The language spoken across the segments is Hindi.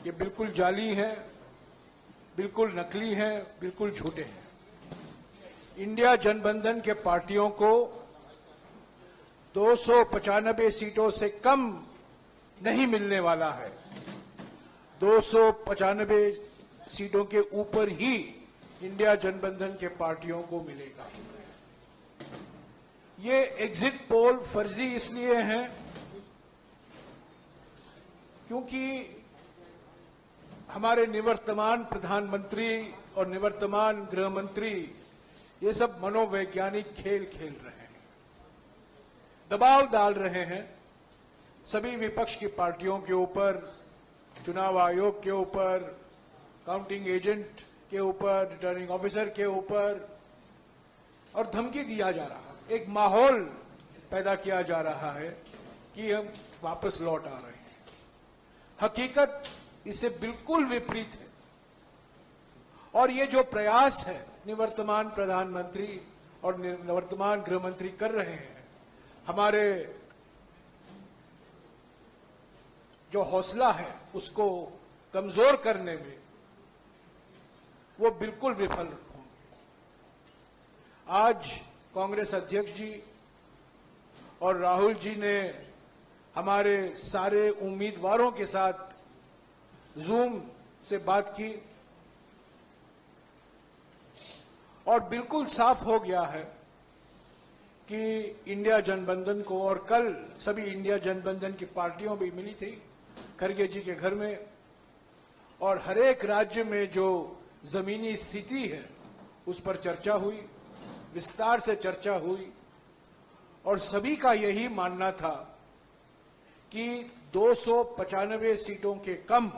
ये बिल्कुल जाली हैं, बिल्कुल नकली हैं, बिल्कुल झूठे हैं। इंडिया जनबंधन के पार्टियों को 295 सीटों से कम नहीं मिलने वाला है। 295 सीटों के ऊपर ही इंडिया जनबंधन के पार्टियों को मिलेगा। ये एग्जिट पोल फर्जी इसलिए हैं क्योंकि हमारे निवर्तमान प्रधानमंत्री और निवर्तमान गृह मंत्री ये सब मनोवैज्ञानिक खेल खेल रहे हैं, दबाव डाल रहे हैं सभी विपक्ष की पार्टियों के ऊपर, चुनाव आयोग के ऊपर, काउंटिंग एजेंट के ऊपर, रिटर्निंग ऑफिसर के ऊपर, और धमकी दिया जा रहा है। एक माहौल पैदा किया जा रहा है कि हम वापस लौट आ रहे हैं। हकीकत इससे बिल्कुल विपरीत है। और ये जो प्रयास है निवर्तमान प्रधानमंत्री और निवर्तमान गृह मंत्री कर रहे हैं, हमारे जो हौसला है उसको कमजोर करने में, वो बिल्कुल विफल होंगे। आज कांग्रेस अध्यक्ष जी और राहुल जी ने हमारे सारे उम्मीदवारों के साथ जूम से बात की और बिल्कुल साफ हो गया है कि इंडिया जनबंधन को, और कल सभी इंडिया जनबंधन की पार्टियों भी मिली थी खड़गे जी के घर में, और हर एक राज्य में जो जमीनी स्थिति है उस पर चर्चा हुई, विस्तार से चर्चा हुई, और सभी का यही मानना था कि 295 सीटों के कम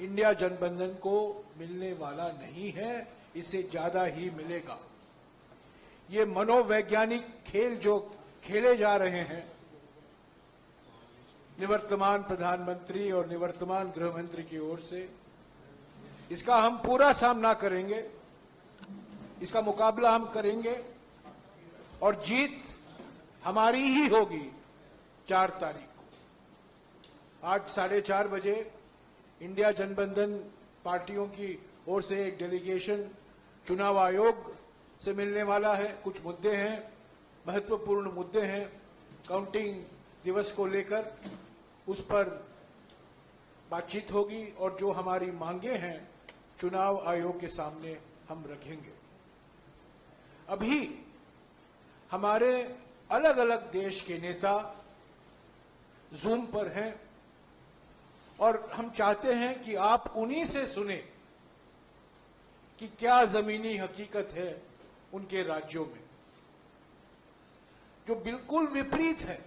इंडिया जनबंधन को मिलने वाला नहीं है, इससे ज्यादा ही मिलेगा। ये मनोवैज्ञानिक खेल जो खेले जा रहे हैं निवर्तमान प्रधानमंत्री और निवर्तमान गृह मंत्री की ओर से, इसका हम पूरा सामना करेंगे, इसका मुकाबला हम करेंगे और जीत हमारी ही होगी 4 तारीख को। आज 4:30 बजे इंडिया जनबंधन पार्टियों की ओर से एक डेलीगेशन चुनाव आयोग से मिलने वाला है। कुछ मुद्दे हैं, महत्वपूर्ण मुद्दे हैं काउंटिंग दिवस को लेकर, उस पर बातचीत होगी और जो हमारी मांगे हैं चुनाव आयोग के सामने हम रखेंगे। अभी हमारे अलग अलग देश के नेता जूम पर हैं और हम चाहते हैं कि आप उन्हीं से सुने कि क्या जमीनी हकीकत है उनके राज्यों में, जो बिल्कुल विपरीत है।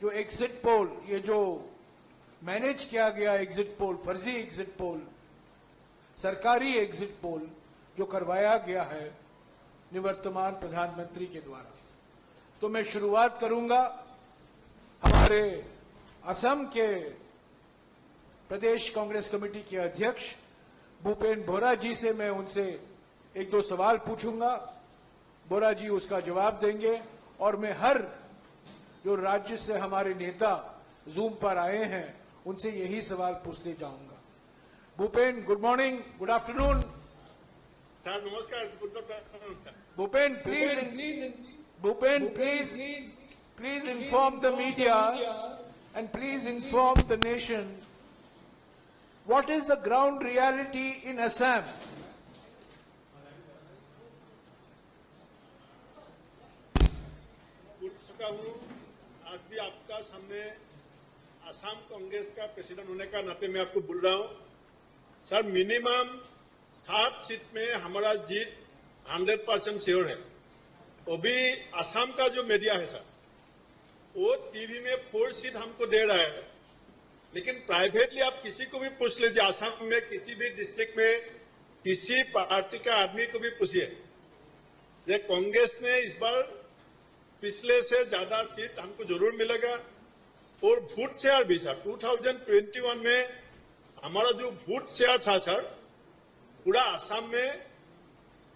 जो एग्जिट पोल, ये जो मैनेज किया गया एग्जिट पोल, फर्जी एग्जिट पोल, सरकारी एग्जिट पोल जो करवाया गया है निवर्तमान प्रधानमंत्री के द्वारा। तो मैं शुरुआत करूंगा हमारे असम के प्रदेश कांग्रेस कमेटी के अध्यक्ष भूपेन बोहरा जी से। मैं उनसे 1-2 सवाल पूछूंगा, बोहरा जी उसका जवाब देंगे, और मैं हर जो राज्य से हमारे नेता जूम पर आए हैं उनसे यही सवाल पूछते जाऊंगा। Bhupen, good morning, good afternoon. Sir नमस्कार, good afternoon sir. Bhupen, please inform the media and please inform the nation what is the ground reality in Assam. बोल चुका हूँ, आज भी आपका सामने असम कांग्रेस का प्रेसिडेंट होने का नाते मैं आपको बोल रहा हूँ। सर मिनिमम 7 सीट में हमारा जीत 100% श्योर है। वो भी असम का जो मीडिया है सर, वो टीवी में 4 सीट हमको दे रहा है, लेकिन प्राइवेटली आप किसी को भी पूछ लीजिए, असम में किसी भी डिस्ट्रिक्ट में किसी पार्टी का आदमी को भी पूछिए, ये कांग्रेस ने इस बार पिछले से ज्यादा सीट हमको जरूर मिलेगा। और वोट शेयर भी सर 2021 में हमारा जो वोट शेयर था सर, पूरा असम में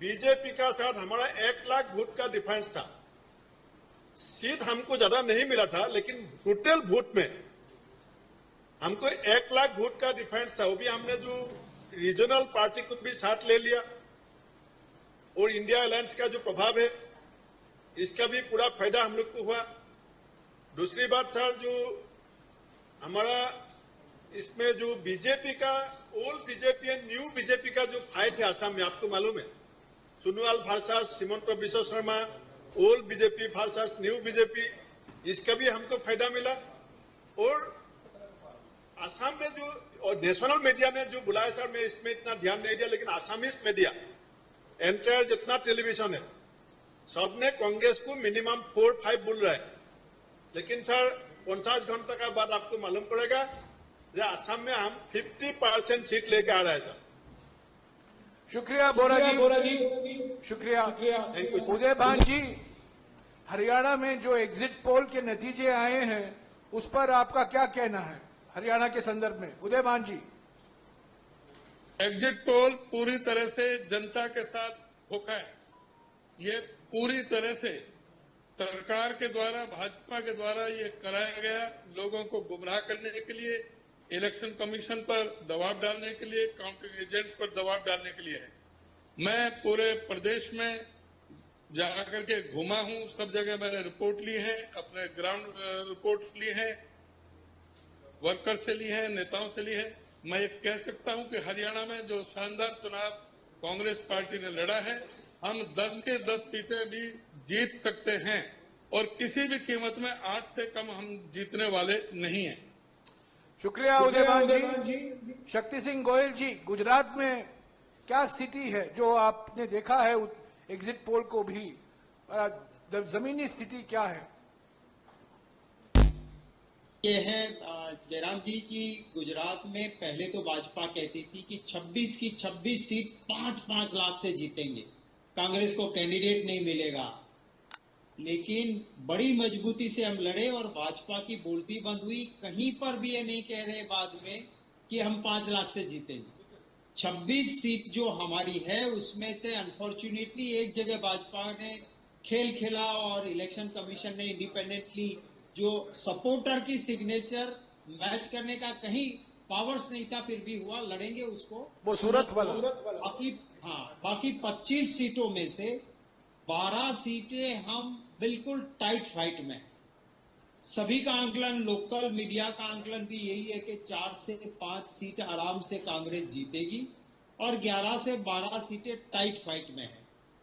बीजेपी का साथ हमारा 1 लाख वोट का डिफरेंस था। सीट हमको ज्यादा नहीं मिला था, लेकिन टोटल वोट में हमको 1 लाख वोट का डिफरेंस था, वो भी हमने जो रीजनल पार्टी को भी साथ ले लिया और इंडिया अलायंस का जो प्रभाव है इसका भी पूरा फायदा हम लोग को हुआ। दूसरी बात सर, जो हमारा इसमें जो बीजेपी का old BJP and new BJP का जो फाइट है आसाम में, आपको मालूम है, Sonowal versus Himanta Biswa Sharma, old BJP versus new BJP, इसका भी हमको फायदा मिला। और आसाम में जो और नेशनल मीडिया ने जो बुलाया सर, मैं इसमें इतना ध्यान नहीं दिया, लेकिन आसामीज मीडिया एंटायर जितना टेलीविजन है सबने कांग्रेस को मिनिमम 4-5 बोल रहा है, लेकिन सर 50 घंटे का बाद आपको मालूम पड़ेगा कि आसाम में हम 50% सीट लेके आ रहा है सर। शुक्रिया बोरा जी, शुक्रिया। उदय भान जी, हरियाणा में जो एग्जिट पोल के नतीजे आए हैं उस पर आपका क्या कहना है हरियाणा के संदर्भ में? उदय भान जी। एग्जिट पोल पूरी तरह से जनता के साथ धोखा है। ये पूरी तरह से सरकार के द्वारा, भाजपा के द्वारा ये कराया गया, लोगों को गुमराह करने के लिए, इलेक्शन कमीशन पर दबाव डालने के लिए, काउंटिंग एजेंट्स पर दबाव डालने के लिए है। मैं पूरे प्रदेश में जाकर के घूमा हूं, सब जगह मैंने रिपोर्ट ली है, अपने ग्राउंड रिपोर्ट ली है, वर्कर से ली है, नेताओं से ली है। मैं ये कह सकता हूं कि हरियाणा में जो शानदार चुनाव कांग्रेस पार्टी ने लड़ा है, हम 10 के 10 सीटें भी जीत सकते हैं और किसी भी कीमत में 8 से कम हम जीतने वाले नहीं हैं। शुक्रिया उदय भान जी। शक्ति सिंह गोयल जी, गुजरात में क्या स्थिति है जो आपने देखा है एग्जिट पोल को भी, जमीनी स्थिति क्या है? ये है जयराम जी की गुजरात में पहले तो भाजपा कहती थी कि 26 की 26 सीट 5-5 लाख से जीतेंगे, कांग्रेस को कैंडिडेट नहीं मिलेगा, लेकिन बड़ी मजबूती से हम लड़े और भाजपा की बोलती बंद हुई। कहीं पर भी ये नहीं कह रहे बाद में कि हम 5 लाख से जीतेंगे। 26 सीट जो हमारी है उसमें से अनफॉर्चुनेटली एक जगह भाजपा ने खेल खेला और इलेक्शन कमीशन ने इंडिपेंडेंटली जो सपोर्टर की सिग्नेचर मैच करने का कहीं पावर्स नहीं था, फिर भी हुआ, लड़ेंगे उसको। वो सूरत वाला। बाकी 25 सीटों में से 12 सीटें हम बिल्कुल टाइट फाइट में हैं। सभी का आंकलन, लोकल मीडिया का आंकलन भी यही है कि 4 से 5 सीट आराम से कांग्रेस जीतेगी और 11 से 12 सीटें टाइट फाइट में है।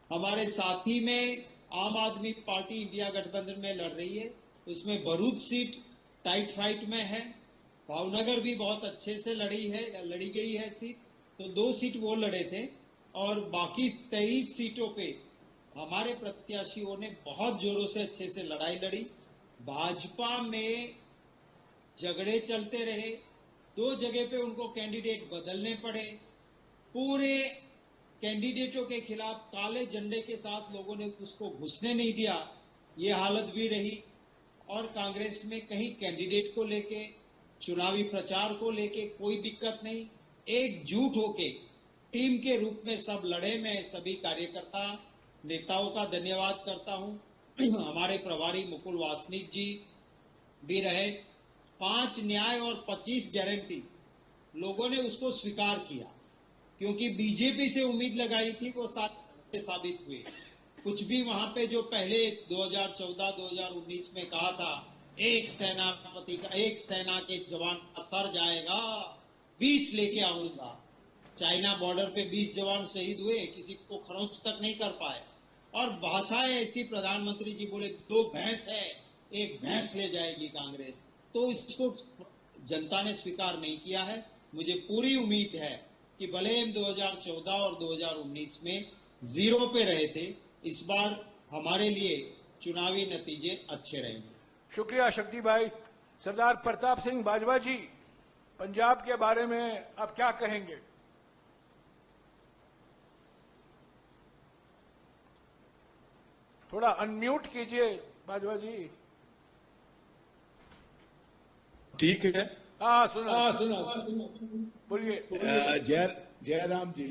हमारे साथी में आम आदमी पार्टी इंडिया गठबंधन में लड़ रही है, उसमें भरूच सीट टाइट फाइट में है, भावनगर भी बहुत अच्छे से लड़ी गई है सीट, तो 2 सीट वो लड़े थे और बाकी 23 सीटों पे हमारे प्रत्याशियों ने बहुत जोरों से अच्छे से लड़ाई लड़ी। भाजपा में झगड़े चलते रहे, 2 जगह पे उनको कैंडिडेट बदलने पड़े, पूरे कैंडिडेटों के खिलाफ काले झंडे के साथ लोगों ने उसको घुसने नहीं दिया, ये हालत भी रही। और कांग्रेस में कहीं कैंडिडेट को लेके, चुनावी प्रचार को लेके कोई दिक्कत नहीं, एकजुट होके टीम के रूप में सब लड़े। मैं सभी कार्यकर्ता नेताओं का धन्यवाद करता हूं। हमारे प्रभारी मुकुल वासनिक जी भी रहे। 5 न्याय और 25 गारंटी लोगों ने उसको स्वीकार किया, क्योंकि बीजेपी से उम्मीद लगाई थी वो साबित हुए। कुछ भी वहां पे जो पहले 2014-2019 में कहा था, एक सेना के जवान का सर जाएगा, 20 लेके आऊंगा। चाइना बॉर्डर पे 20 जवान शहीद हुए, किसी को खरोंच तक नहीं कर पाए। और भाषाएं ऐसी, प्रधानमंत्री जी बोले 2 भैंस है, 1 भैंस ले जाएगी कांग्रेस, तो इसको जनता ने स्वीकार नहीं किया है। मुझे पूरी उम्मीद है कि भले हम 2014 और 2019 में 0 पे रहे थे, इस बार हमारे लिए चुनावी नतीजे अच्छे रहेंगे। शुक्रिया शक्ति भाई। सरदार प्रताप सिंह बाजवा जी, पंजाब के बारे में आप क्या कहेंगे? थोड़ा अनम्यूट कीजिए बाजवा जी। ठीक है। हाँ सुना बोलिए। जयराम जी,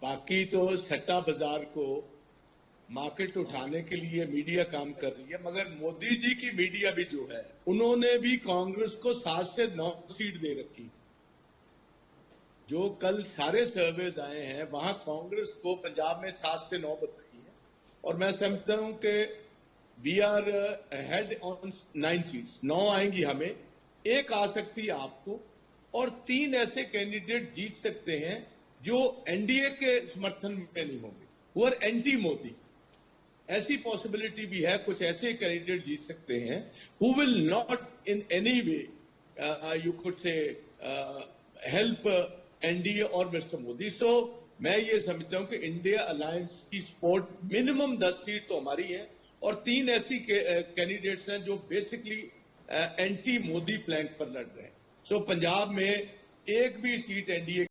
बाकी तो सट्टा बाजार को मार्केट उठाने के लिए मीडिया काम कर रही है, मगर मोदी जी की मीडिया भी जो है उन्होंने भी कांग्रेस को 7 से 9 सीट दे रखी। जो कल सारे सर्वेज आए हैं वहां कांग्रेस को पंजाब में 7 से 9 बताई है, और मैं समझता हूं कि we are head on 9 seats. 9 आएंगी हमें, 1 आ सकती है आपको, और 3 ऐसे कैंडिडेट जीत सकते हैं जो एनडीए के समर्थन में नहीं होंगे, वो आर एंटी मोदी। ऐसी पॉसिबिलिटी भी है, कुछ ऐसे कैंडिडेट जीत सकते हैं who will not in any way you could say help NDA और मिस्टर मोदी। सो मैं ये समझता हूं कि इंडिया अलायंस की सपोर्ट मिनिमम 10 सीट तो हमारी है, और 3 ऐसी कैंडिडेट्स हैं जो बेसिकली एंटी मोदी फ्लैंक पर लड़ रहे हैं। सो पंजाब में एक भी सीट एनडीए